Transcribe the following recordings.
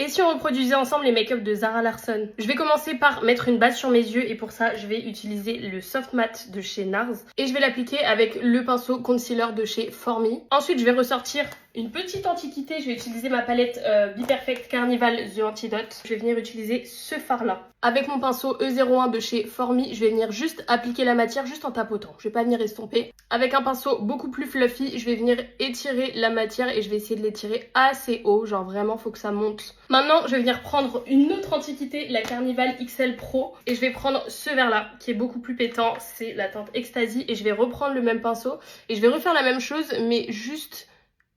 Et si on reproduisait ensemble les make-up de Zara Larsson? Je vais commencer par mettre une base sur mes yeux et pour ça je vais utiliser le Soft Matte de chez NARS et je vais l'appliquer avec le pinceau concealer de chez Formi. Ensuite je vais ressortir une petite antiquité, je vais utiliser ma palette Be Perfect Carnival The Antidote. Je vais venir utiliser ce fard là. Avec mon pinceau E01 de chez Formi, je vais venir juste appliquer la matière juste en tapotant. Je vais pas venir estomper. Avec un pinceau beaucoup plus fluffy, je vais venir étirer la matière et je vais essayer de l'étirer assez haut. Genre vraiment, faut que ça monte. Maintenant, je vais venir prendre une autre antiquité, la Carnival XL Pro. Et je vais prendre ce vert là, qui est beaucoup plus pétant. C'est la teinte Ecstasy. Et je vais reprendre le même pinceau. Et je vais refaire la même chose, mais juste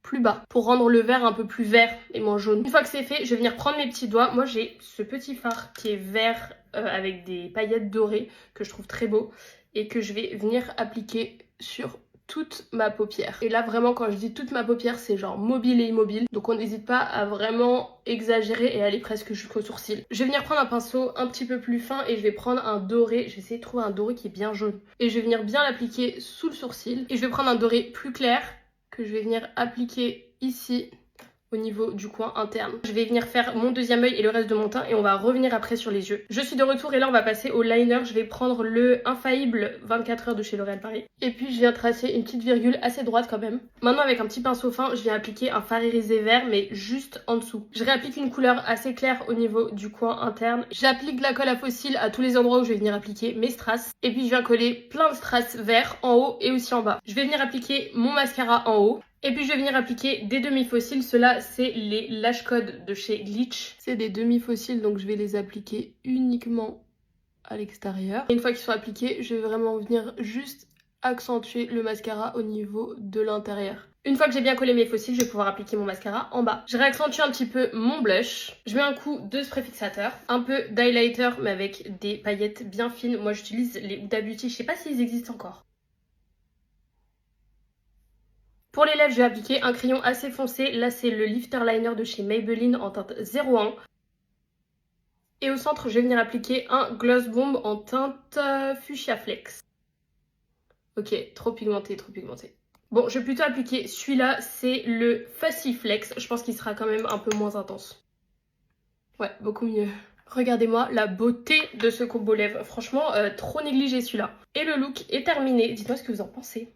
plus bas pour rendre le vert un peu plus vert et moins jaune. Une fois que c'est fait, je vais venir prendre mes petits doigts. Moi j'ai ce petit fard qui est vert avec des paillettes dorées que je trouve très beau et que je vais venir appliquer sur toute ma paupière. Et là vraiment quand je dis toute ma paupière c'est genre mobile et immobile. Donc on n'hésite pas à vraiment exagérer et aller presque jusqu'au sourcil. Je vais venir prendre un pinceau un petit peu plus fin et je vais prendre un doré. Je vais essayer de trouver un doré qui est bien jaune. Et je vais venir bien l'appliquer sous le sourcil. Et je vais prendre un doré plus clair que je vais venir appliquer ici au niveau du coin interne. Je vais venir faire mon deuxième œil et le reste de mon teint et on va revenir après sur les yeux. Je suis de retour et là on va passer au liner. Je vais prendre le Infaillible 24 heures de chez L'Oréal Paris. Et puis je viens tracer une petite virgule assez droite quand même. Maintenant avec un petit pinceau fin, je viens appliquer un fard irisé vert mais juste en dessous. Je réapplique une couleur assez claire au niveau du coin interne. J'applique de la colle à faux cils à tous les endroits où je vais venir appliquer mes strass. Et puis je viens coller plein de strass verts en haut et aussi en bas. Je vais venir appliquer mon mascara en haut. Et puis je vais venir appliquer des demi-fossiles. Ceux-là, c'est les Lash Code de chez Glitch. C'est des demi-fossiles, donc je vais les appliquer uniquement à l'extérieur. Une fois qu'ils sont appliqués, je vais vraiment venir juste accentuer le mascara au niveau de l'intérieur. Une fois que j'ai bien collé mes fossiles, je vais pouvoir appliquer mon mascara en bas. Je réaccentue un petit peu mon blush. Je mets un coup de spray fixateur. Un peu d'highlighter, mais avec des paillettes bien fines. Moi, j'utilise les Huda Beauty. Je sais pas s'ils existent encore. Pour les lèvres, je vais appliquer un crayon assez foncé. Là, c'est le Lifter Liner de chez Maybelline en teinte 01. Et au centre, je vais venir appliquer un Gloss Bomb en teinte Fuchsia Flex. Ok, trop pigmenté, trop pigmenté. Bon, je vais plutôt appliquer celui-là, c'est le Fussy Flex. Je pense qu'il sera quand même un peu moins intense. Ouais, beaucoup mieux. Regardez-moi la beauté de ce combo lèvres. Franchement, trop négligé celui-là. Et le look est terminé. Dites-moi ce que vous en pensez.